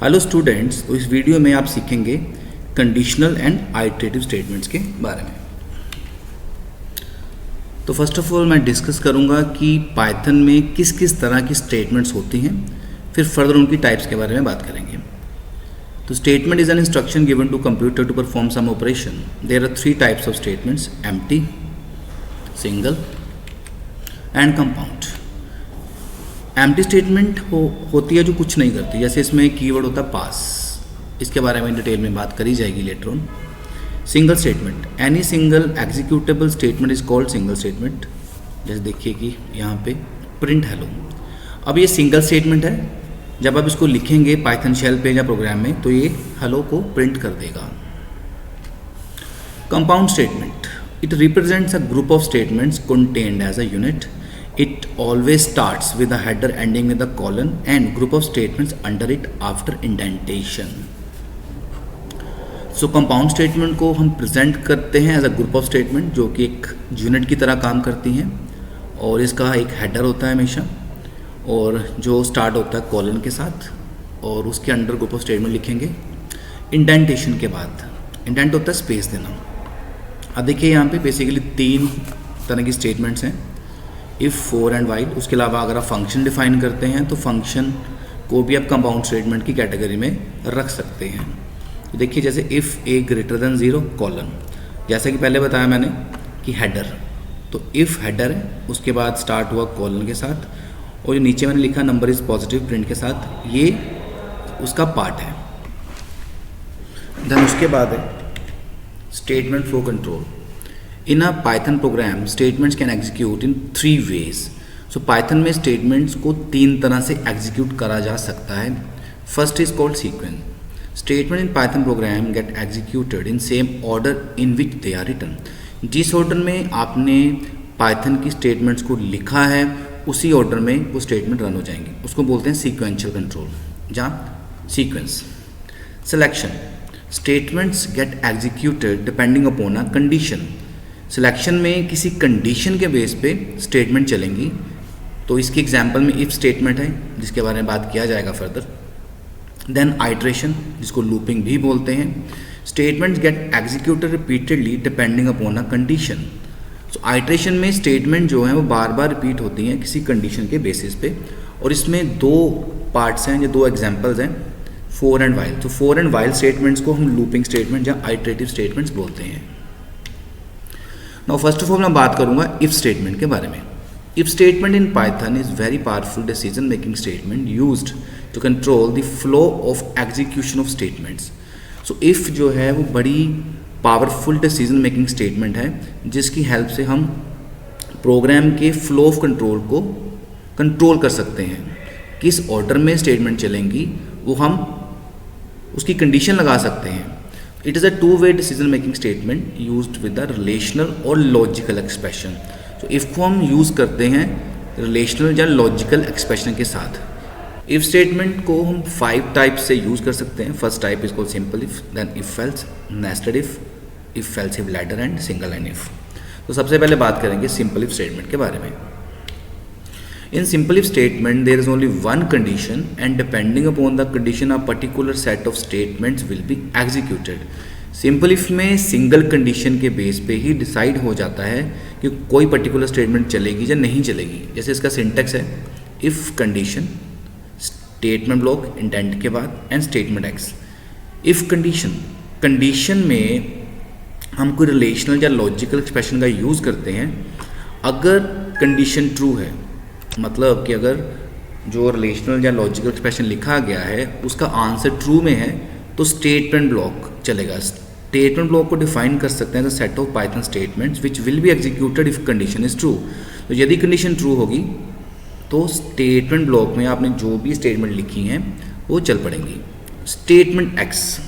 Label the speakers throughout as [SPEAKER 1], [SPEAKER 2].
[SPEAKER 1] Hello students, तो इस video में आप सीखेंगे कंडीशनल एंड आइटरेटिव स्टेटमेंट्स के बारे में। तो फर्स्ट ऑफ ऑल मैं डिस्कस करूंगा कि पाइथन में किस किस तरह की स्टेटमेंट्स होती हैं, फिर फर्दर उनकी टाइप्स के बारे में बात करेंगे। तो statement is an instruction given to computer to perform some operation. There are three types of statements: empty, single and compound. Empty statement होती है जो कुछ नहीं करती, जैसे इसमें कीवर्ड होता है पास, इसके बारे में डिटेल में बात करी जाएगी later on. Single statement, any single executable statement is called single statement. जैसे देखिए कि यहाँ पे प्रिंट हेलो, अब ये सिंगल स्टेटमेंट है। जब आप इसको लिखेंगे पाइथन शेल पे या प्रोग्राम में तो ये हेलो को प्रिंट कर देगा। Compound statement, it represents a group of statements contained as a unit. It always starts with a header ending with a colon and group of statements under it after indentation. So compound statement को हम present करते हैं as a group of statement जो कि एक unit की तरह काम करती हैं, और इसका एक हेडर होता है हमेशा, और जो स्टार्ट होता है कॉलन के साथ, और उसके अंडर ग्रुप ऑफ स्टेटमेंट लिखेंगे। इंडेंटेशन के बाद, इंडेंट होता है स्पेस देना। अब देखिए यहाँ पे बेसिकली तीन तरह की स्टेटमेंट्स हैं, इफ़, फॉर एंड वाइल। उसके अलावा अगर आप फंक्शन डिफाइन करते हैं तो फंक्शन को भी आप कंपाउंड स्टेटमेंट की कैटेगरी में रख सकते हैं। तो देखिए जैसे if A greater than 0 colon, जैसा कि पहले बताया मैंने कि हेडर, तो इफ़ हेडर है, उसके बाद स्टार्ट हुआ कॉलन के साथ, और जो नीचे मैंने लिखा नंबर इज़ पॉजिटिव प्रिंट के साथ, ये उसका पार्ट है। देन उसके बाद है statement flow control. In a Python program, statements can execute in 3 ways. So Python में statements को 3 तरह से execute करा जा सकता है। First is called sequence. Statement in Python program get executed in same order in which they are written. जिस order में आपने Python की statements को लिखा है उसी order में वो statement run हो जाएंगे, उसको बोलते हैं sequential control। जहाँ sequence selection, statements get executed depending upon a condition. Selection में किसी कंडीशन के बेस पे स्टेटमेंट चलेंगी, तो इसकी एग्जांपल में इफ स्टेटमेंट है जिसके बारे में बात किया जाएगा फर्दर। देन आइट्रेशन, जिसको लूपिंग भी बोलते हैं। Statements get executed repeatedly depending upon a condition. So iteration में स्टेटमेंट जो है वो बार बार रिपीट होती हैं किसी कंडीशन के बेसिस पे, और इसमें 2 पार्ट्स हैं, ये 2 एग्जाम्पल्स हैं, फॉर एंड वाइल। तो फॉर एंड वाइल स्टेटमेंट्स को हम लूपिंग स्टेटमेंट या आइट्रेटिव स्टेटमेंट्स बोलते हैं। नाउ फर्स्ट ऑफ ऑल मैं बात करूंगा इफ स्टेटमेंट के बारे में। If statement in Python is very powerful decision making statement used to control the flow of execution of statements. So if जो है वो बड़ी पावरफुल डिसीजन मेकिंग स्टेटमेंट है जिसकी हेल्प से हम प्रोग्राम के फ्लो ऑफ कंट्रोल को कंट्रोल कर सकते हैं। किस ऑर्डर में स्टेटमेंट चलेंगी वो हम उसकी कंडीशन लगा सकते हैं। It is a two-way decision-making statement used with a relational और logical expression. So if को हम use करते हैं relational या logical expression के साथ। If statement को हम 5 types से use कर सकते हैं। First type is called simple if, then if else, nested if else if ladder and single line if. तो सबसे पहले बात करेंगे simple if statement के बारे में। In simple if statement there is only one condition and depending upon the condition a particular set of statements will be executed. Simple if में single condition के बेस पे ही डिसाइड हो जाता है कि कोई particular statement चलेगी या नहीं चलेगी। जैसे इसका सिंटेक्स है if condition, statement block intent के बाद and statement x. if condition में हम कोई relational या logical expression का यूज़ करते हैं। अगर condition true है, मतलब कि अगर जो रिलेशनल या लॉजिकल एक्सप्रेशन लिखा गया है उसका आंसर ट्रू में है तो स्टेटमेंट ब्लॉक चलेगा। स्टेटमेंट ब्लॉक को डिफाइन कर सकते हैं set of Python statements which will be executed if condition is true. तो यदि कंडीशन ट्रू होगी तो स्टेटमेंट ब्लॉक में आपने जो भी स्टेटमेंट लिखी हैं वो चल पड़ेंगी। Statement X,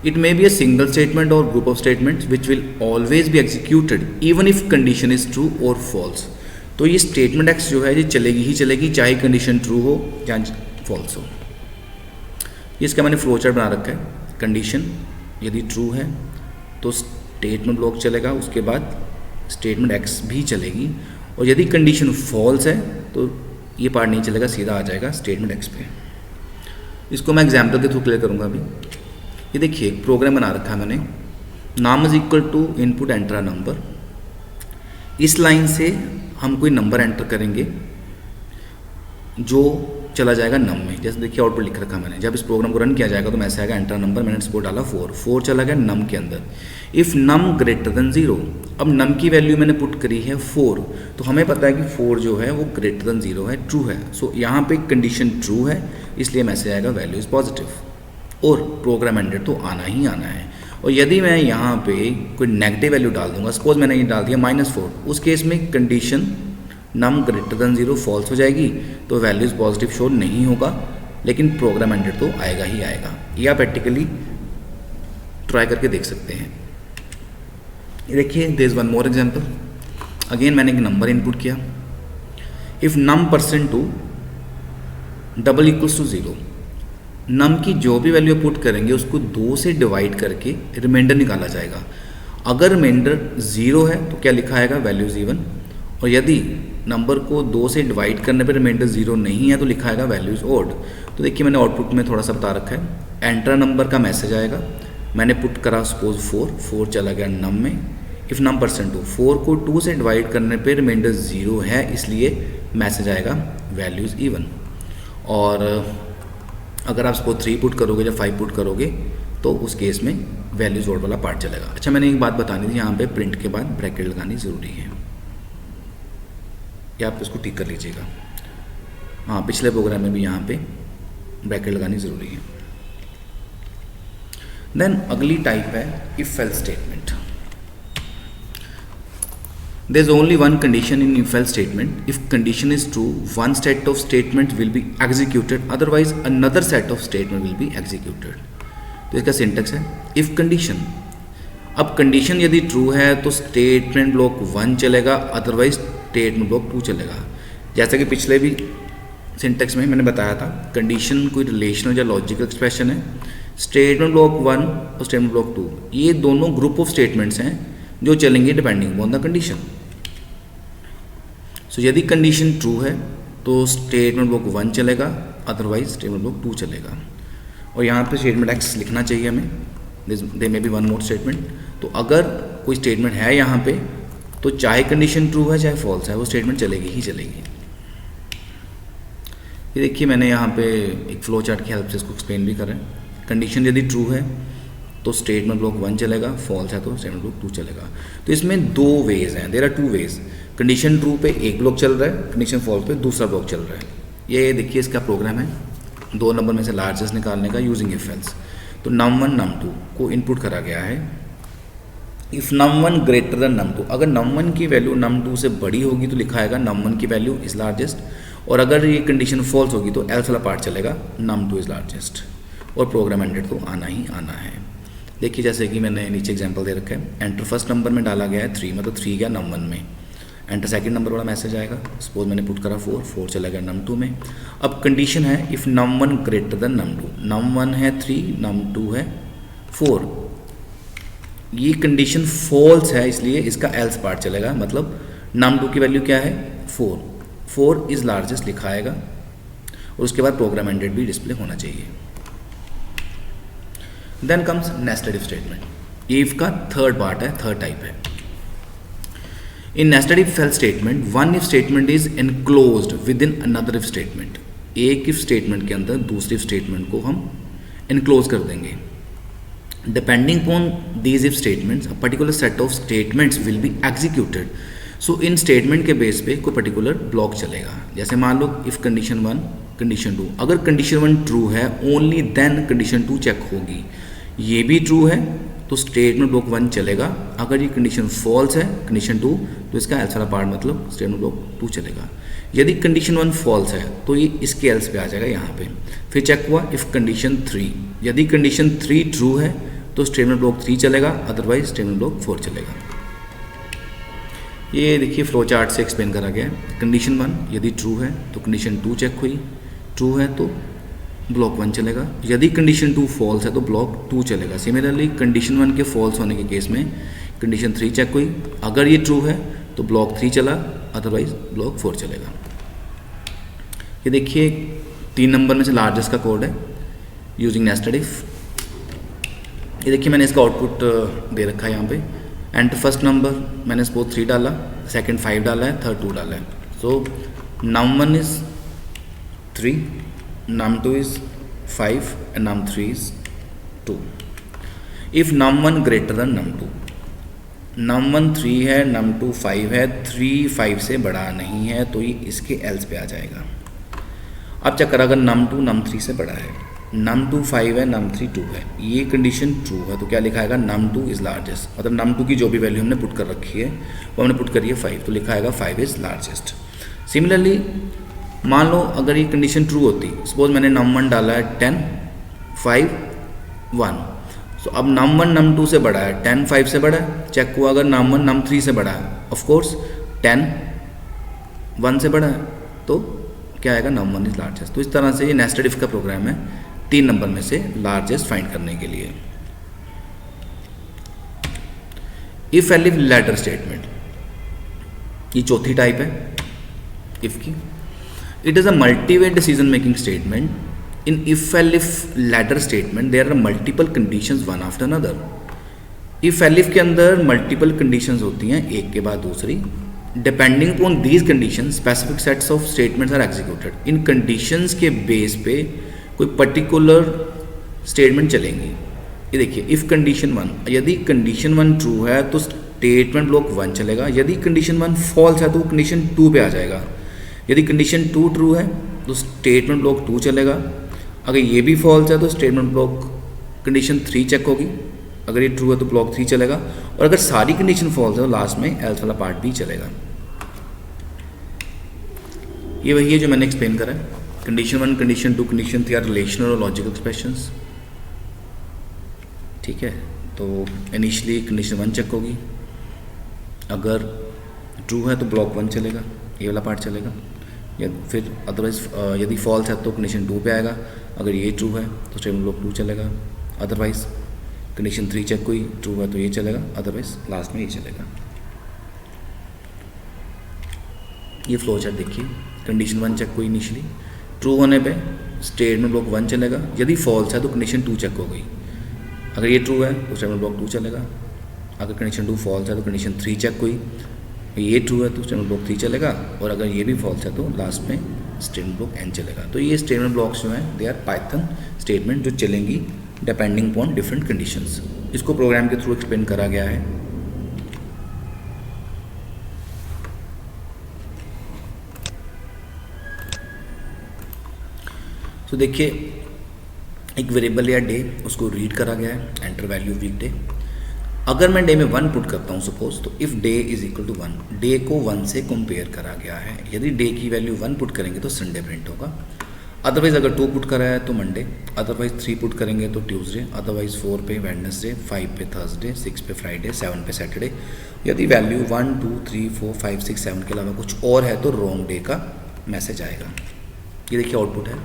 [SPEAKER 1] it may be a single statement और group of statements which will always be executed even if condition is true और फॉल्स। तो ये स्टेटमेंट एक्स जो है ये चलेगी ही चलेगी चाहे कंडीशन ट्रू हो या फॉल्स हो। इसका मैंने फ्लो चार्ट बना रखा है। कंडीशन यदि ट्रू है तो स्टेटमेंट ब्लॉक चलेगा, उसके बाद स्टेटमेंट एक्स भी चलेगी, और यदि कंडीशन फॉल्स है तो ये पार्ट नहीं चलेगा, सीधा आ जाएगा स्टेटमेंट एक्स पे। इसको मैं एग्जाम्पल के थ्रू क्लियर करूँगा अभी। ये देखिए एक प्रोग्राम बना रखा है मैंने, नाम is equal to input enter a number. इस लाइन से हम कोई नंबर एंटर करेंगे जो चला जाएगा नम में। जैसे देखिए आउटपुट लिख रखा मैंने, जब इस प्रोग्राम को रन किया जाएगा तो मैसेज आएगा एंटर नंबर, मैंने इसको डाला 4 चला गया नम के अंदर। इफ़ नम ग्रेटर देन 0, अब नम की वैल्यू मैंने पुट करी है 4, तो हमें पता है कि 4 जो है वो ग्रेटर देन 0 है, ट्रू है। सो यहाँ पे कंडीशन ट्रू है, इसलिए मैसेज आएगा वैल्यू इज़ पॉजिटिव और प्रोग्राम एंडेड तो आना ही आना है। और यदि मैं यहाँ पे कोई नेगेटिव वैल्यू डाल दूंगा, सपोज मैंने ये डाल दिया -4, उस केस में कंडीशन नम ग्रेटर देन 0 फॉल्स हो जाएगी, तो वैल्यूज पॉजिटिव शो नहीं होगा, लेकिन प्रोग्राम एंडेड तो आएगा ही आएगा। ये आप प्रैक्टिकली ट्राई करके देख सकते हैं। ये देखिए there is one more example. Again मैंने एक नंबर इनपुट किया, if num %2 double equals to 0, num की जो भी वैल्यू पुट करेंगे उसको 2 से डिवाइड करके रिमाइंडर निकाला जाएगा। अगर रिमाइंडर 0 है तो क्या लिखा आएगा वैल्यूज इवन, और यदि नंबर को 2 से डिवाइड करने पर रिमाइंडर 0 नहीं है तो लिखा आएगा वैल्यूज ओड। तो देखिए मैंने आउटपुट में थोड़ा सा बता रखा है, एंटर नंबर का मैसेज आएगा, मैंने पुट करा सपोज 4 चला गया नम में। इफ़ नम %2, 4 को 2 से डिवाइड करने पे रिमाइंडर 0 है, इसलिए मैसेज आएगा वैल्यूज़ इवन। और अगर आप सपोज 3 पुट करोगे या 5 पुट करोगे तो उस केस में वैल्यूज ओड वाला पार्ट चलेगा। अच्छा मैंने एक बात बतानी थी, यहाँ पे प्रिंट के बाद ब्रैकेट लगानी ज़रूरी है, या आप इसको ठीक कर लीजिएगा। हाँ पिछले प्रोग्राम में भी यहाँ पे ब्रैकेट लगानी ज़रूरी है। देन अगली टाइप है if else statement. There is only one condition in if else statement. If condition is true, one set of statement will be executed, otherwise another set of statement will be executed. तो इसका syntax है if condition. अब condition यदि true है तो statement block 1 चलेगा, otherwise statement block 2 चलेगा। जैसा कि पिछले भी सिंटेक्स में मैंने बताया था, कंडीशन कोई रिलेशनल या लॉजिकल एक्सप्रेशन है। स्टेटमेंट ब्लॉक 1 और स्टेटमेंट ब्लॉक 2 ये दोनों ग्रुप ऑफ स्टेटमेंट्स हैं जो चलेंगे डिपेंडिंग अपॉन द कंडीशन। सो यदि कंडीशन ट्रू है तो स्टेटमेंट ब्लॉक 1 चलेगा, अदरवाइज स्टेटमेंट ब्लॉक 2 चलेगा। और यहाँ पे स्टेटमेंट एक्स लिखना चाहिए हमें, they may be one more statement. तो अगर कोई स्टेटमेंट है यहाँ पे तो चाहे कंडीशन ट्रू है चाहे फॉल्स है, वो स्टेटमेंट चलेगी ही चलेगी। ये देखिए मैंने यहाँ पे एक फ्लो चार्ट की हेल्प से इसको एक्सप्लेन भी करें। कंडीशन यदि ट्रू है तो स्टेटमेंट ब्लॉक 1 चलेगा, फॉल्स है तो स्टेटमेंट ब्लॉक 2 चलेगा। तो इसमें 2 वेज हैं, there are 2 ways. Condition true पे एक ब्लॉक चल रहा है, कंडीशन फॉल्स पे दूसरा ब्लॉक चल रहा है। ये देखिए इसका प्रोग्राम है 2 नंबर में से लार्जेस्ट निकालने का यूजिंग इफ एल्स। तो num1 num2 को इनपुट करा गया है। If num1 greater than num2, अगर num1 की वैल्यू num2 से बड़ी होगी तो लिखा आएगा num1 की वैल्यू इज़ लार्जेस्ट, और अगर ये कंडीशन फॉल्स होगी तो एल्स वाला पार्ट चलेगा num2 इज़ लार्जेस्ट, और प्रोग्राम एंडेड तो आना ही आना है। देखिए जैसे कि मैंने नीचे एग्जांपल दे रखा है, एंटर फर्स्ट नंबर में डाला गया है 3, मतलब 3 गया num1 में। एंटर सेकंड नंबर वाला मैसेज आएगा, सपोज मैंने पुट करा 4 चला गया num2 में। अब कंडीशन है if num1 greater than num2, num1 है 3, num2 है 4। ये कंडीशन फॉल्स है इसलिए इसका एल्स पार्ट चलेगा, मतलब num2 की वैल्यू क्या है 4 इज़ लार्जेस्ट लिखा आएगा, और उसके बाद प्रोग्राम एंडेड भी डिस्प्ले होना चाहिए। Then comes nested if statement. If का थर्ड पार्ट है, थर्ड टाइप है। In nested if else statement, one if statement is enclosed within another if statement. एक if statement के अंदर दूसरी if statement को हम enclose कर देंगे। Depending upon these if statements, a particular set of statements will be executed. So in statement के base पे कोई particular block चलेगा। जैसे मान लो if condition 1, condition 2, अगर condition 1 true है only then condition 2 check होगी। ये भी true है तो स्टेटमेंट ब्लॉक 1 चलेगा, अगर ये कंडीशन फॉल्स है कंडीशन 2 तो इसका एल्स वाला पार्ट मतलब स्टेटमेंट ब्लॉक 2 चलेगा। यदि कंडीशन 1 फॉल्स है तो ये इसके एल्स पे आ जाएगा यहाँ पे। फिर चेक हुआ इफ़ कंडीशन 3, यदि कंडीशन 3 ट्रू है तो स्टेटमेंट ब्लॉक 3 चलेगा, अदरवाइज स्टेटमेंट ब्लॉक 4 चलेगा। ये देखिए फ्लो चार्ट से एक्सप्लेन करा गया है। कंडीशन 1 यदि ट्रू है तो कंडीशन 2 चेक हुई, ट्रू है तो ब्लॉक 1 चलेगा। यदि कंडीशन 2 फॉल्स है तो ब्लॉक 2 चलेगा। सिमिलरली कंडीशन 1 के फॉल्स होने के केस में कंडीशन 3 चेक हुई, अगर ये ट्रू है तो ब्लॉक 3 चला, अदरवाइज ब्लॉक 4 चलेगा। ये देखिए 3 नंबर में से लार्जेस्ट का कोड है। Using nested if. ये देखिए मैंने इसका आउटपुट दे रखा है यहाँ पे। एंड फर्स्ट नंबर मैंने सपोज 3 डाला, सेकंड 5 डाला है, थर्ड 2 डाला है। सो num1 is 3, num2 is 5 and num3 is 2। If num1 greater than num2, num1 3 है, num2 5 है, 3 5 से बड़ा नहीं है तो ये इसके एल्स पे आ जाएगा। अब चेक करा, अगर num2 num3 से बड़ा है, num2 5 है, num3 2 है, ये कंडीशन ट्रू है तो क्या लिखाएगा, num2 इज लार्जेस्ट। मतलब num2 की जो भी वैल्यू हमने पुट कर रखी है वो हमने पुट करी है 5, तो लिखाएगा 5 इज लार्जेस्ट। सिमिलरली मान लो अगर ये कंडीशन ट्रू होती, सपोज मैंने num1 डाला है 10 5 1, सो अब num1 num2 से बड़ा है, 10 5 से बड़ा है। चेक हुआ अगर num1 num3 से बड़ा है, ऑफकोर्स 10 1 से बड़ा है, तो क्या आएगा, num1 इज लार्जेस्ट। तो इस तरह से ये नेस्टेड इफ का प्रोग्राम है 3 नंबर में से लार्जेस्ट फाइंड करने के लिए। इफ एलिफ लैडर स्टेटमेंट, ये चौथी टाइप है इफ की। It is a multiway decision making statement. In if elif ladder statement there are multiple conditions one after another. If elif के अंदर मल्टीपल कंडीशंस होती हैं एक के बाद दूसरी। Depending upon these condition specific sets of statements are executed. इन conditions के बेस पे कोई पर्टिकुलर स्टेटमेंट चलेंगी। ये देखिए, इफ कंडीशन 1, यदि कंडीशन 1 ट्रू है तो स्टेटमेंट ब्लॉक 1 चलेगा। यदि कंडीशन 1 फॉल्स है तो कंडीशन 2 पे आ जाएगा। यदि कंडीशन 2 ट्रू है तो स्टेटमेंट ब्लॉक 2 चलेगा। अगर ये भी फॉल्स है तो स्टेटमेंट ब्लॉक कंडीशन 3 चेक होगी। अगर ये ट्रू है तो ब्लॉक 3 चलेगा। और अगर सारी कंडीशन फॉल्स है तो लास्ट में एल्स वाला पार्ट भी चलेगा। ये वही है जो मैंने एक्सप्लेन करा है। Condition 1, condition 2, condition 3 are relational और लॉजिकल एक्सप्रेशंस। ठीक है, तो इनिशियली कंडीशन 1 चेक होगी। अगर ट्रू है तो ब्लॉक 1 चलेगा, ये वाला पार्ट चलेगा। या फिर अदरवाइज यदि फॉल्स है तो कंडीशन 2 पे आएगा। अगर ये ट्रू है तो स्टेटमेंट ब्लॉक 2 चलेगा। अदरवाइज कंडीशन 3 चेक हुई, ट्रू है तो ये चलेगा, अदरवाइज लास्ट में ये चलेगा। ये फ्लो चार्ट देखिए, कंडीशन 1 चेक हुई इनिशियली, ट्रू होने पे स्टेटमेंट ब्लॉक 1 चलेगा। यदि फॉल्स है तो कंडीशन 2 चेक हो गई। अगर ये ट्रू है तो स्टेटमेंट ब्लॉक 2 चलेगा। अगर कंडीशन 2 फॉल्स है तो कंडीशन 3 चेक हुई। ये ट्रू है तो स्टेटमेंट ब्लॉक 3 चलेगा। और अगर ये भी फॉल्स है तो लास्ट में स्टेटमेंट ब्लॉक n चलेगा। तो ये स्टेटमेंट ब्लॉक्स जो हैं दे आर पाइथन स्टेटमेंट जो चलेंगी डिपेंडिंग अपॉन डिफरेंट कंडीशंस। इसको प्रोग्राम के थ्रू एक्सप्लेन करा गया है। तो देखिए, एक वेरिएबल या डे उसको रीड करा गया है, एंटर वैल्यू वीक डे। अगर मैं डे में 1 पुट करता हूँ सपोज, तो if day is equal to 1, day को 1 से कंपेयर करा गया है। यदि डे की वैल्यू 1 पुट करेंगे तो संडे प्रिंट होगा। अदरवाइज अगर 2 पुट करा है तो मंडे, अदरवाइज 3 पुट करेंगे तो ट्यूसडे, अदरवाइज 4 पे वेडनेसडे, 5 पे थर्सडे, 6 पे फ्राइडे, 7 पे सैटरडे। यदि वैल्यू 1 2 3 4 5 6 7 के अलावा कुछ और है तो रॉन्ग डे का मैसेज आएगा। ये देखिए आउटपुट है,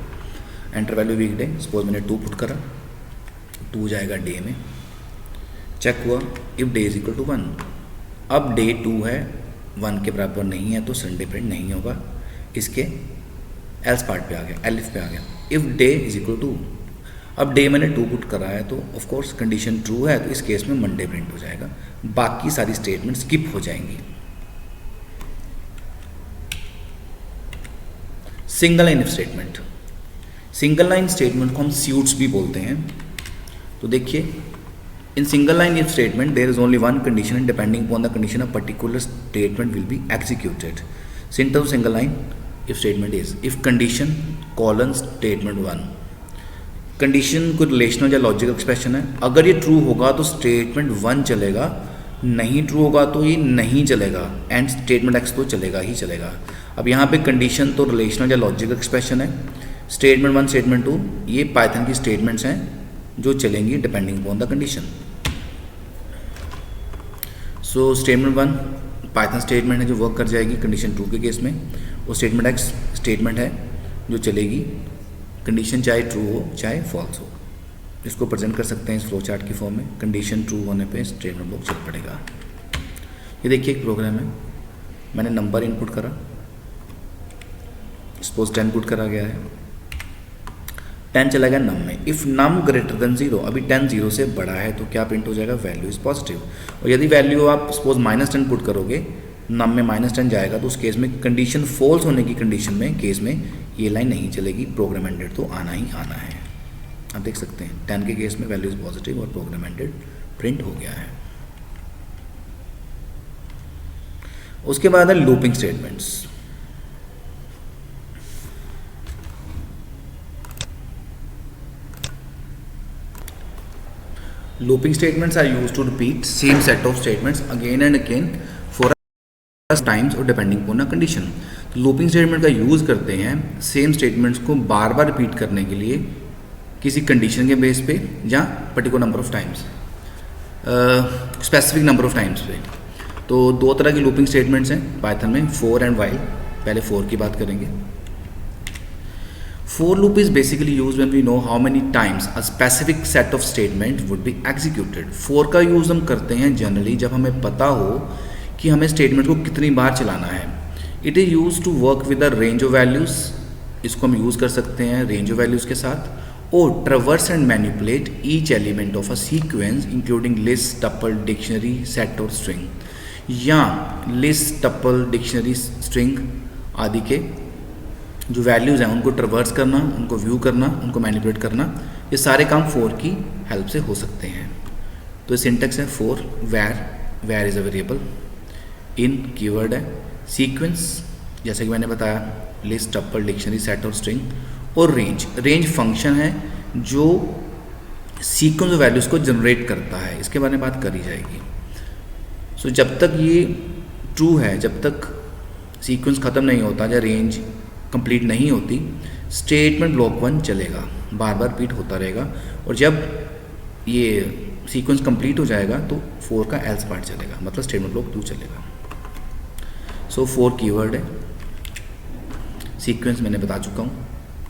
[SPEAKER 1] enter value week day. Suppose मैंने 2 पुट करा, 2 जाएगा डे में। चेक हुआ, if day is equal to 1। अब डे 2 है, 1 के बराबर नहीं है तो संडे प्रिंट नहीं होगा। इसके एल्स पार्ट पे आ गया, एलिफ पे आ गया। If day is equal to, अब डे मैंने 2 पुट करा है तो ऑफ कोर्स कंडीशन ट्रू है तो इस केस में मंडे प्रिंट हो जाएगा। बाकी सारी स्टेटमेंट स्किप हो जाएंगी। Single line if statement, single line statement को हम स्यूट्स भी बोलते हैं। तो देखिए, in single line if statement there is only one condition and depending upon the condition a particular statement will be executed. Syntax of single line if statement is if condition colon statement 1, condition कोई relational या logical expression है। अगर ये true होगा तो statement 1 चलेगा, नहीं true होगा तो ये नहीं चलेगा, एंड स्टेटमेंट x तो चलेगा ही चलेगा। अब यहाँ पे कंडीशन तो रिलेशनल या लॉजिकल एक्सप्रेशन है। स्टेटमेंट 1 स्टेटमेंट 2 ये पाइथन की स्टेटमेंट्स हैं जो चलेंगी depending upon the condition. So statement 1 Python statement है जो वर्क कर जाएगी कंडीशन 2 के केस में। और स्टेटमेंट x स्टेटमेंट है जो चलेगी कंडीशन चाहे ट्रू हो चाहे फॉल्स हो। इसको प्रेजेंट कर सकते हैं इस फ्लो चार्ट की फॉर्म में। कंडीशन ट्रू होने पे स्टेटमेंट ब्लॉक चल पड़ेगा। ये देखिए एक प्रोग्राम है, मैंने नंबर इनपुट करा, सपोज 10 पुट करा गया है। 10 चला गया नम में। इफ़ नम ग्रेटर देन 0, अभी 10 0 से बड़ा है तो क्या प्रिंट हो जाएगा, वैल्यू इज़ पॉजिटिव। और यदि वैल्यू आप सपोज -10 पुट करोगे, नम में -10 जाएगा, तो उस केस में कंडीशन फॉल्स होने की कंडीशन में केस में ये लाइन नहीं चलेगी, प्रोग्राम एंडेड तो आना ही आना है। आप देख सकते हैं 10 के केस में वैल्यू इज़ पॉजिटिव और प्रोग्राम एंडेड प्रिंट हो गया है। उसके बाद है looping statements. Looping statements are used to repeat same set of statements again and again for a times और depending upon a condition। तो लूपिंग स्टेटमेंट का यूज़ करते हैं सेम स्टेटमेंट्स को बार बार रिपीट करने के लिए किसी कंडीशन के बेस पे या particular number of times, specific number of times पे। तो दो तरह की लूपिंग स्टेटमेंट्स हैं पाइथन में, फोर एंड वाइल। पहले फोर की बात करेंगे। For loop is basically used when we know how many times a specific set of statement would be executed। for का यूज़ हम करते हैं जनरली जब हमें पता हो कि हमें स्टेटमेंट को कितनी बार चलाना है। It is used to work with a range of values। इसको हम यूज़ कर सकते हैं रेंज ऑफ वैल्यूज़ के साथ, और traverse and manipulate each element of a sequence including list, tuple, dictionary, set और string। या list, tuple, dictionary, string आदि के जो वैल्यूज़ हैं उनको ट्रवर्स करना, उनको व्यू करना, उनको मैनिपुलेट करना, ये सारे काम फोर की हेल्प से हो सकते हैं। तो ये सिंटेक्स है for, where is a variable, in keyword है, सीक्वेंस जैसे कि मैंने बताया, लिस्ट, टपल, डिक्शनरी, सेट और स्ट्रिंग, और रेंज फंक्शन है जो सीक्वेंस ऑफ वैल्यूज़ को जनरेट करता है। इसके बारे में बात करी जाएगी। सो जब तक ये ट्रू है, जब तक सीक्वेंस ख़त्म नहीं होता या रेंज कंप्लीट नहीं होती, स्टेटमेंट ब्लॉक 1 चलेगा, बार बार रिपीट होता रहेगा। और जब ये सीक्वेंस कंप्लीट हो जाएगा तो 4 का एल्स पार्ट चलेगा, मतलब स्टेटमेंट ब्लॉक 2 चलेगा। सो 4 कीवर्ड है, सीक्वेंस मैंने बता चुका हूँ,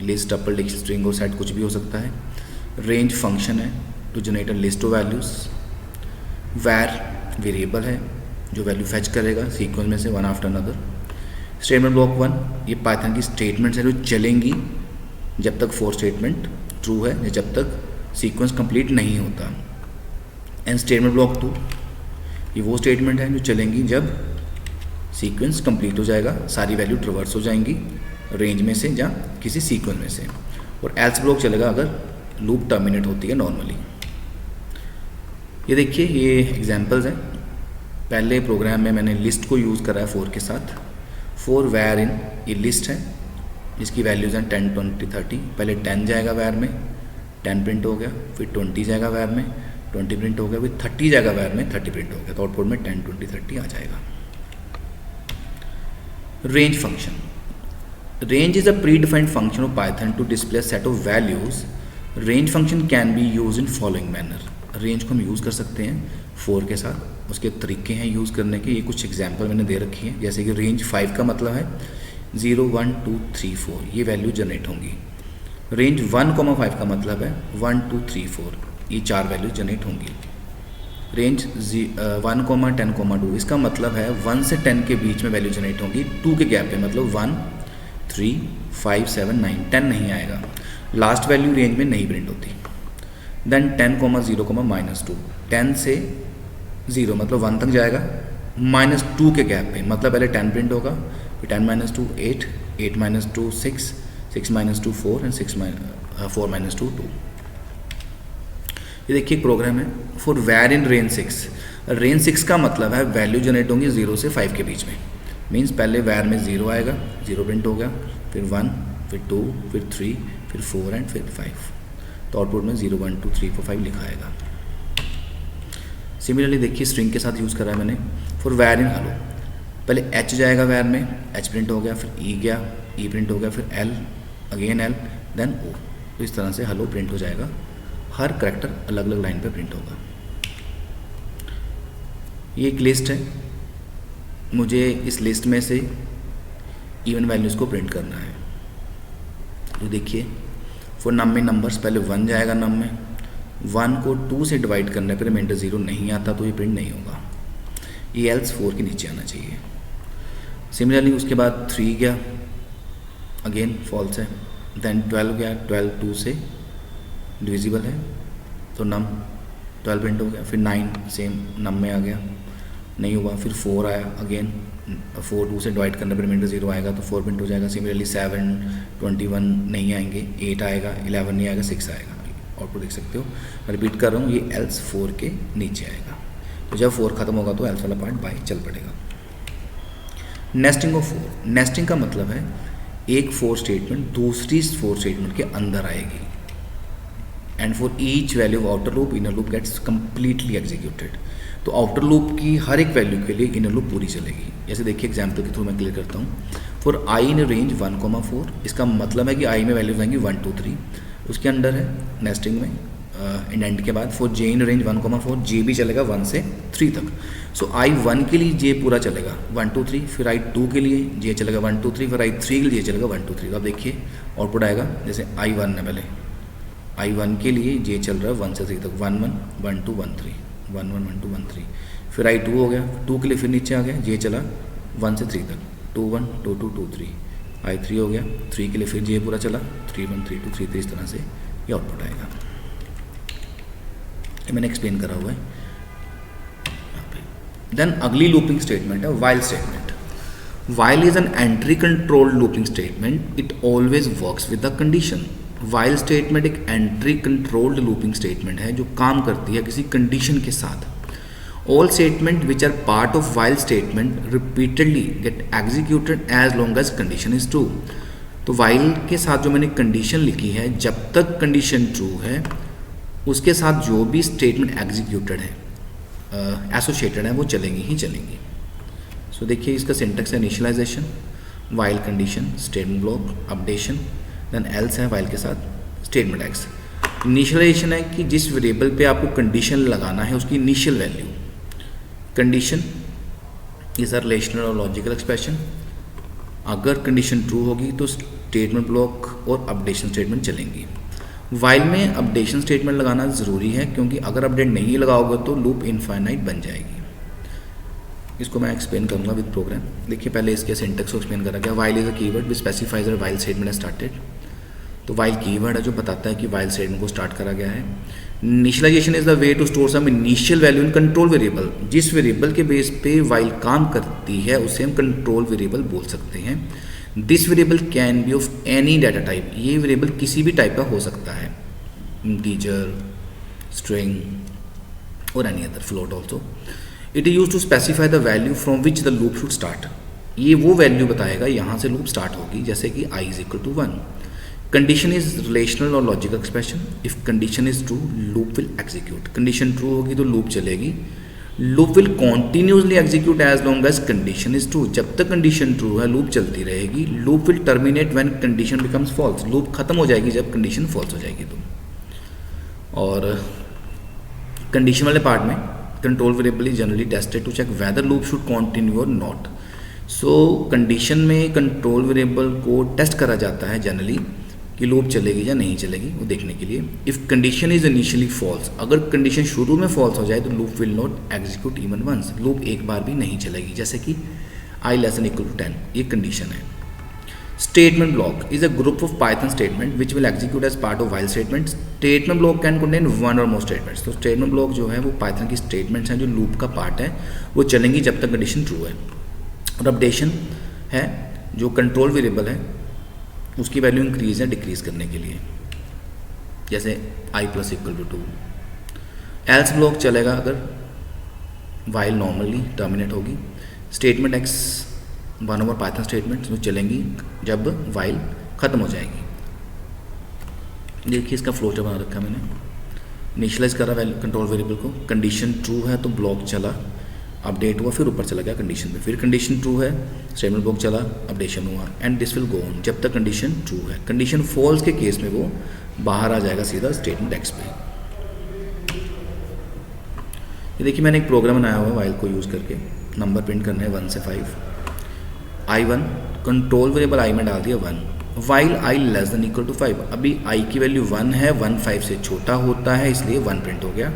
[SPEAKER 1] लिस्ट, टपल, डिक्शनरी, स्ट्रिंग और सेट कुछ भी हो सकता है। रेंज फंक्शन है to generate a list of values. Where variable है जो वैल्यू फेच करेगा सीक्वेंस में से one after another. Statement block 1 ये पाइथन की स्टेटमेंट्स हैं जो चलेंगी जब तक फोर स्टेटमेंट ट्रू है या जब तक सीक्वेंस कंप्लीट नहीं होता। एंड स्टेटमेंट ब्लॉक 2 ये वो स्टेटमेंट है जो चलेंगी जब सीक्वेंस कंप्लीट हो जाएगा, सारी वैल्यू ट्रवर्स हो जाएंगी रेंज में से या किसी सीक्वेंस में से। और एल्स ब्लॉक चलेगा अगर लूप टर्मिनेट होती है नॉर्मली। ये देखिए ये एग्जांपल्स हैं। पहले प्रोग्राम में मैंने लिस्ट को यूज़ करा है 4 के साथ। 4 वेयर इन, ये लिस्ट है जिसकी वैल्यूज़ हैं 10, 20, 30। पहले 10 जाएगा वेयर में, 10 प्रिंट हो गया, फिर 20 जाएगा वेयर में, 20 प्रिंट हो गया, फिर 30 जाएगा वेयर में, 30 प्रिंट हो गया। तो आउटपुट में 10, 20, 30 आ जाएगा। Range function, range is a predefined function of Python to display set of values. Range function can be use in following manner. Range को हम यूज़ कर सकते हैं 4 के साथ, उसके तरीके हैं यूज़ करने के। ये कुछ एग्जांपल मैंने दे रखी है, जैसे कि रेंज 5 का मतलब है 0, 1, 2, 3, 4 ये वैल्यू जनरेट होंगी। रेंज 1,5 का मतलब है 1, 2, 3, 4 ये 4 वैल्यू जनरेट होंगी। रेंज 1, 10, 2 इसका मतलब है 1 से 10 के बीच में वैल्यू जनरेट होंगी, 2 के गैप पे, मतलब 1, 3, 5, 7, 9, 10 नहीं आएगा, लास्ट वैल्यू रेंज में नहीं प्रिंट होती। देन 10, 0, -2 10 से 0 मतलब 1 तक जाएगा, -2 के गैप पे, मतलब पहले 10 प्रिंट होगा, फिर 10 - 2 8, 8 - 2 6, 6 - 2 4 एंड 4 - 2 2। ये देखिए प्रोग्राम है for where in range 6। Range 6 का मतलब है वैल्यू जनरेट होंगी 0 से 5 के बीच में। मीन्स पहले वेयर में 0 आएगा, 0 प्रिंट हो गया, फिर 1, फिर 2, फिर 3, फिर 4 एंड फिर 5। तो आउटपुट में 0, 1, 2, 3, 4, 5 लिखा आएगा। सिमिलरली देखिए स्ट्रिंग के साथ यूज़ करा है मैंने फॉर वेयर इन हेलो। पहले एच जाएगा वेयर में, एच प्रिंट हो गया, फिर ई गया, ई प्रिंट हो गया, फिर एल, अगेन एल, देन ओ। तो इस तरह से हेलो प्रिंट हो जाएगा, हर करैक्टर अलग अलग लाइन पे प्रिंट होगा। ये एक लिस्ट है, मुझे इस लिस्ट में से इवन वैल्यूज़ को प्रिंट करना है। तो देखिए फॉर नम में नंबर्स, पहले 1 जाएगा नम में, 1 को 2 से डिवाइड करने पर रिमाइंडर 0 नहीं आता तो ये प्रिंट नहीं होगा, ये एल्स 4 के नीचे आना चाहिए। सिमिलरली उसके बाद 3 गया, अगेन फॉल्स है, देन 12 गया, 12 2 से डिविजिबल है तो नम 12 प्रिंट हो गया, फिर 9 सेम नम में आ गया, नहीं हुआ, फिर 4 आया, अगेन 4 2 से डिवाइड करने पर रिमाइंडर 0 आएगा तो 4 प्रिंट हो जाएगा। सिमिलरली 7 21 नहीं आएंगे, 8 आएगा, 11 नहीं आएगा, 6 आएगा। आउटपुट देख सकते हो, मैं रिपीट कर रहा हूँ, ये एल्स 4 के नीचे आएगा। तो जब 4 खत्म होगा तो एल्स वाला पार्ट बाय चल पड़ेगा। नेस्टिंग ऑफ 4, नेस्टिंग का मतलब है एक 4 स्टेटमेंट दूसरी 4 स्टेटमेंट के अंदर आएगी, and for each value of outer loop inner loop gets completely executed. तो आउटर लूप की हर एक वैल्यू के लिए इनर लूप पूरी चलेगी। जैसे देखिए एग्जाम्पल के थ्रू मैं क्लियर करता हूँ। फॉर आई इन रेंज 1,4, इसका मतलब है कि आई में वैल्यूज आएंगी 1 2 3, उसके अंडर है नेस्टिंग में इंडेंट के बाद। फॉर जे इन रेंज 1,4, जे भी चलेगा 1 से 3 तक। सो आई 1 के लिए जे पूरा चलेगा 1 2 3, फिर आई 2 के लिए जे चलेगा 1 2 3, फिर आई 3 के लिए जे चलेगा 1 2 3। तो आप देखिए आउटपुट आएगा, जैसे आई 1 है, पहले आई 1 के लिए जे चल रहा है 1 से 3 तक, 1 1 1 2 1 3 1 1 1 2 1 3, फिर आई 2 हो गया, 2 के लिए फिर नीचे आ गया, जे चला 1 से 3 तक, 2 1 2 2 2 3, आई 3 हो गया, 3 के लिए फिर जे पूरा चला 3 1 3 2 3 3, इस तरह से ये आउटपुट आएगा। ये मैंने एक्सप्लेन करा हुआ है यहाँ पे। देन अगली लूपिंग स्टेटमेंट है while statement. While is an entry controlled looping statement, it always works with the condition. While statement एक एंट्री कंट्रोल्ड लूपिंग स्टेटमेंट है जो काम करती है किसी कंडीशन के साथ। All statement which are part of while statement repeatedly get executed as long as condition is true. तो वाइल के साथ जो मैंने कंडीशन लिखी है, जब तक कंडीशन ट्रू है उसके साथ जो भी स्टेटमेंट एग्जीक्यूटेड है एसोसिएटेड है वो चलेंगी ही चलेंगी। सो देखिए इसका सिंटेक्स है initialization, while condition, statement block, updation, then else है वाइल के साथ स्टेटमेंट एक्स। इनिशियलाइजेशन है कि जिस वेरिएबल पे आपको कंडीशन लगाना है उसकी initial value. Condition is a relational और लॉजिकल एक्सप्रेशन। अगर कंडीशन ट्रू होगी तो स्टेटमेंट ब्लॉक और अपडेशन स्टेटमेंट चलेंगी। वाइल में अपडेशन स्टेटमेंट लगाना ज़रूरी है क्योंकि अगर अपडेट नहीं लगाओगे तो लूप इनफाइनाइट बन जाएगी। इसको मैं एक्सप्लेन करूंगा विद प्रोग्राम। देखिए पहले इसके सिंटेक्स को एक्सप्लेन करा गया। While is a keyword which specifies a while statement started. तो वाइल कीवर्ड है जो बताता है कि वाइल स्टेटमेंट को स्टार्ट करा गया है। Initialization is the way to store some initial value in control variable. जिस वेरिएबल के बेस पे वाइल काम करती है उसे हम कंट्रोल वेरिएबल बोल सकते हैं। This variable can be of any data type. ये वेरिएबल किसी भी टाइप का हो सकता है, इंटीजर, स्ट्रिंग और any other, float also. It is use to specify the value from which the loop should start. ये वो वैल्यू बताएगा यहाँ से लूप स्टार्ट होगी, जैसे कि i is equal to 1। Condition is relational और logical expression. If condition is true loop will execute. Condition true होगी तो लूप चलेगी। Loop will continuously execute as long as condition is true. जब तक condition true है loop चलती रहेगी। Loop will terminate when condition becomes false. Loop खत्म हो जाएगी जब कंडीशन फॉल्स हो जाएगी तो। और कंडीशन वाले पार्ट में control variable is generally tested to check whether loop should continue और नॉट। सो कंडीशन में कंट्रोल वेरिएबल को टेस्ट करा जाता है जनरली कि लूप चलेगी या नहीं चलेगी वो देखने के लिए। If condition is initially false, अगर कंडीशन शुरू में फॉल्स हो जाए तो loop will not execute even once. Loop एक बार भी नहीं चलेगी, जैसे कि i less than equal to 10, ये कंडीशन है। Statement block is a group of Python statement which will execute as part of while statement. Statement block can contain one और मोर स्टेटमेंट्स। तो स्टेटमेंट ब्लॉक जो है वो Python की statements हैं जो लूप का पार्ट है, वो चलेंगी जब तक कंडीशन ट्रू है। और अपडेशन है जो कंट्रोल वेरिएबल है उसकी वैल्यू इंक्रीज या डिक्रीज करने के लिए, जैसे i plus equal to 2। Else block चलेगा अगर वाइल नॉर्मली टर्मिनेट होगी। Statement X one over Python statement जो चलेंगी जब वाइल खत्म हो जाएगी। देखिए इसका फ्लो चार्ट बना रखा है मैंने। इनिशियलाइज करा वैल्यू कंट्रोल वेरिएबल को, कंडीशन ट्रू है तो ब्लॉक चला, अपडेट हुआ, फिर ऊपर चला गया कंडीशन में, फिर कंडीशन ट्रू है स्टेटमेंट ब्लॉक चला, अपडेशन हुआ, and this will go on जब तक कंडीशन ट्रू है। कंडीशन फॉल्स के केस में वो बाहर आ जाएगा सीधा स्टेटमेंट एक्स पे। ये देखिए मैंने एक प्रोग्राम बनाया हुआ है वाइल को यूज़ करके। नंबर प्रिंट करना है 1 से 5। i1 कंट्रोल वेरिएबल i में डाल दिया 1, while i less than equal to 5। अभी i की वैल्यू 1 है, 1 5 से छोटा होता है इसलिए 1 प्रिंट हो गया।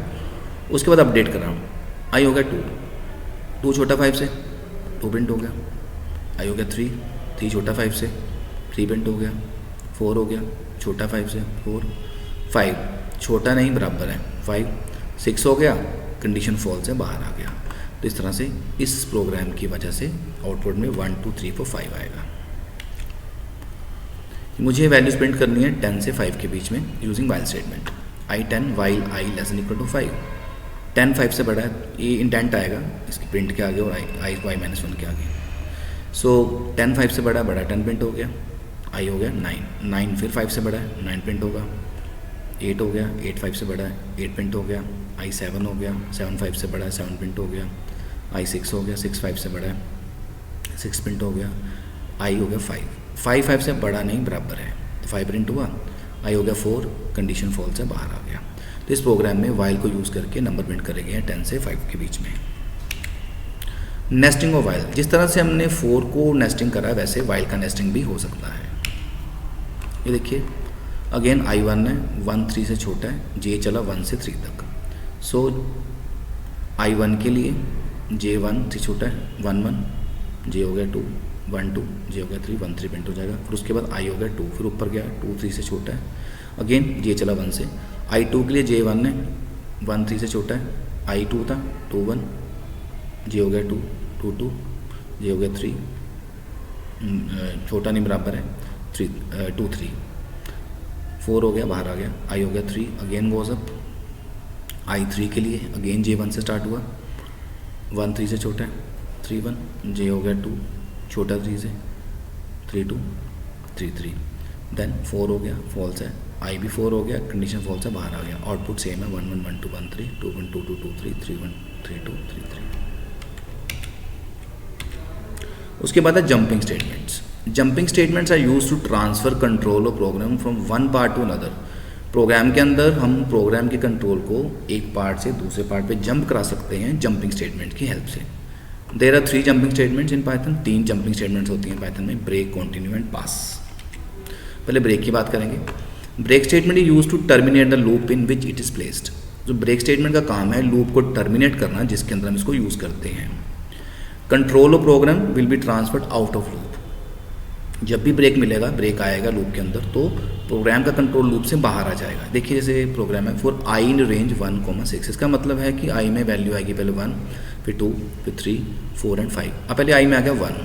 [SPEAKER 1] उसके बाद अपडेट कर रहा हूँ, i हो गया 2, 2 छोटा 5 से 2 प्रिंट हो गया। i हो गया 3, 3 छोटा 5 से 3 प्रिंट हो गया। 4 हो गया छोटा 5 से 4, 5 छोटा नहीं बराबर है 5, 6 हो गया, कंडीशन फॉल्स है, बाहर आ गया। तो इस तरह से इस प्रोग्राम की वजह से आउटपुट में 1 2 3 4 5 आएगा। मुझे वैल्यूज प्रिंट करनी है 10 से 5 के बीच में using while statement. I 10 while i less than equal to 5। 10 5 से बड़ा है, ये इंटेंट आएगा इसके प्रिंट के आगे और आई वाई माइनस 1 के आगे। सो 10 5 से बड़ा 10 प्रिंट हो गया, आई हो गया 9, 9 फिर 5 से बड़ा है 9 प्रिंट होगा, 8 हो गया, 8 5 से बड़ा है 8 प्रिंट हो गया, आई 7 हो गया, 7 5 से बड़ा है 7 प्रिंट हो गया, आई 6 हो गया, 6 5 से बड़ा है 6 प्रिंट हो गया, आई हो गया 5 5 से बड़ा नहीं बराबर है, तो 5 प्रिंट हुआ, आई हो गया 4, कंडीशन फॉल्स से बाहर आ गया। तो इस प्रोग्राम में वाइल को यूज़ करके नंबर प्रिंट करेंगे 10 से 5 के बीच में। नेस्टिंग ऑफ वाइल, जिस तरह से हमने 4 को नेस्टिंग करा वैसे वाइल का नेस्टिंग भी हो सकता है। ये देखिए अगेन आई 1 है, 1 3 से छोटा है, जे चला 1 से 3 तक। सो आई 1 के लिए जे 1 से छोटा है 1 1, जे हो गया 2 1 2, जे हो गया 3 1 3 प्रिंट हो जाएगा। फिर उसके बाद आई हो गया 2, फिर ऊपर गया 2 3 से छोटा है, अगेन जे चला 1 से। आई 2 के लिए जे 1 है 1 3 से छोटा है, आई 2 था 2 1, जे हो गया 2 2 2, जे हो गया 3, छोटा नहीं बराबर है 2 3, 4 हो गया, बाहर आ गया, आई हो गया 3, अगेन गोज अप। आई 3 के लिए अगेन जे 1 से स्टार्ट हुआ, 1 3 से छोटा है 3 1, जे हो गया 2, छोटा 3 से 3 2 3 3, देन 4 हो गया, फॉल्स है, आई भी 4 हो गया, कंडीशन फॉल्स है, बाहर आ गया। आउटपुट सेम है 1 1 1 2 1 3 2 1 2 2 2 3 3 1 3 2 3 3। उसके बाद है jumping statements. Jumping statements are use to transfer control of program from one part to another. Program के अंदर हम प्रोग्राम के कंट्रोल को एक पार्ट से दूसरे पार्ट पे जंप करा सकते हैं जंपिंग स्टेटमेंट की हेल्प से। There are 3 jumping statements in Python. 3 jumping statements होती हैं पाइथन में, ब्रेक, कंटिन्यू एंड पास। पहले ब्रेक की बात करेंगे। Break statement is use to terminate the loop in which it is placed. जो ब्रेक स्टेटमेंट का काम है लूप को टर्मिनेट करना जिसके अंदर हम इसको यूज करते हैं। Control of program will be transferred out of loop. जब भी ब्रेक मिलेगा, ब्रेक आएगा लूप के अंदर, तो प्रोग्राम का कंट्रोल लूप से बाहर आ जाएगा। देखिए जैसे प्रोग्राम है फॉर आई इन रेंज 1,6, इसका मतलब है कि आई में वैल्यू आएगी पहले 1, फिर 2, फिर 3, 4 एंड 5। अब पहले आई में आ गया 1,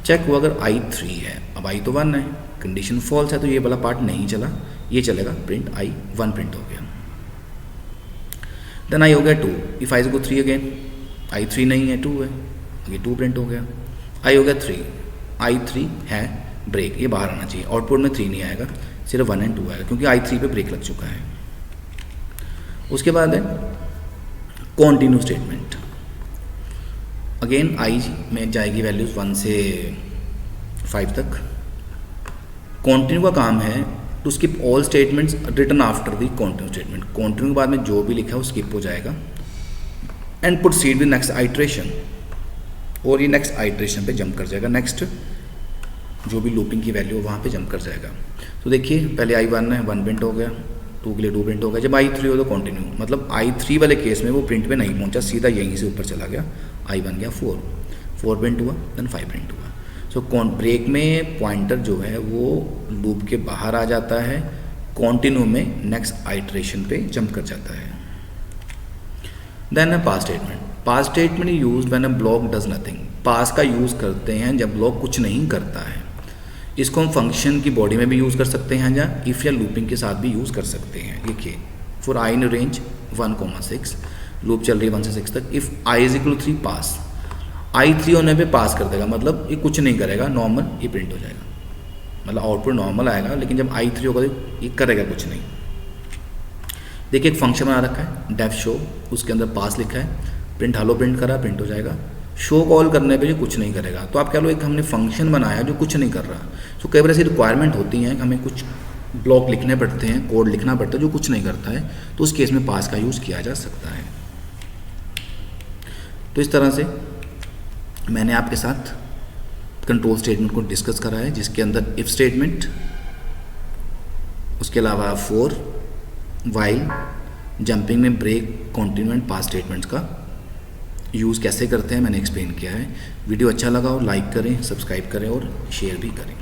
[SPEAKER 1] चेक हुआ अगर आई 3 है, अब आई तो 1 है, कंडीशन फॉल्स है तो ये वाला पार्ट नहीं चला, ये चलेगा, प्रिंट आई 1 प्रिंट हो गया। देन आई हो गया 2, इफ आई को 3 अगेन, आई 3 नहीं है 2 है, ये 2 प्रिंट हो गया। आई हो गया 3, आई 3 है ब्रेक, ये बाहर आना चाहिए, आउटपुट में 3 नहीं आएगा, सिर्फ 1 एंड 2 आएगा क्योंकि आई 3 पे ब्रेक लग चुका है। उसके बाद है कॉन्टिन्यू स्टेटमेंट। अगेन आई में जाएगी वैल्यूज 1 से 5 तक। कॉन्टिन्यू का काम है to skip all statements written after the continue statement. Continue के बाद में जो भी लिखा है वो स्किप हो जाएगा and proceed with next iteration, और ये नेक्स्ट आइट्रेशन पे जंप कर जाएगा, नेक्स्ट जो भी लूपिंग की वैल्यू वहाँ पे जंप कर जाएगा। तो देखिए पहले आई 1 है, 1 प्रिंट हो गया, 2 के लिए 2 प्रिंट हो गया। जब आई 3 हो तो कंटिन्यू, मतलब आई 3 वाले केस में वो प्रिंट पे नहीं पहुँचा, सीधा यहीं से ऊपर चला गया, आई बन गया 4, 4 प्रिंट हुआ, देन 5 प्रिंट हुआ। सो ब्रेक में पॉइंटर जो है वो लूप के बाहर आ जाता है, कॉन्टिन्यू में नेक्स्ट आइट्रेशन पे जंप कर जाता है। देन है pass statement. Pass statement use when a block does nothing. Pass का यूज़ करते हैं जब ब्लॉक कुछ नहीं करता है। इसको हम फंक्शन की बॉडी में भी यूज़ कर सकते हैं या इफ़ या लूपिंग के साथ भी यूज़ कर सकते हैं। देखिए for I in range 1,6, loop चल रही है 1 से 6 तक। इफ़ आई इज इक्वल 3 पास, आई 3 होने पे पास कर देगा, मतलब ये कुछ नहीं करेगा, नॉर्मल ये प्रिंट हो जाएगा, मतलब आउटपुट नॉर्मल आएगा। लेकिन जब आई 3 होगा तो ये करेगा कुछ नहीं। देखिए एक फंक्शन बना रखा है डेफ शो, उसके अंदर पास लिखा है, प्रिंट हालो प्रिंट करा, प्रिंट हो जाएगा। शो कॉल करने पे जो कुछ नहीं करेगा, तो आप कह लो एक हमने फंक्शन बनाया जो कुछ नहीं कर रहा। तो कई बार ऐसी रिक्वायरमेंट होती हैं, हमें कुछ ब्लॉक लिखने पड़ते हैं, कोड लिखना पड़ता है जो कुछ नहीं करता है, तो उस केस में पास का यूज़ किया जा सकता है। तो इस तरह से मैंने आपके साथ कंट्रोल स्टेटमेंट को डिस्कस करा है, जिसके अंदर इफ स्टेटमेंट, उसके अलावा फॉर, वाइल, जंपिंग में break, continue and pass statements का यूज़ कैसे करते हैं मैंने एक्सप्लेन किया है। वीडियो अच्छा लगा हो लाइक करें, सब्सक्राइब करें और शेयर भी करें।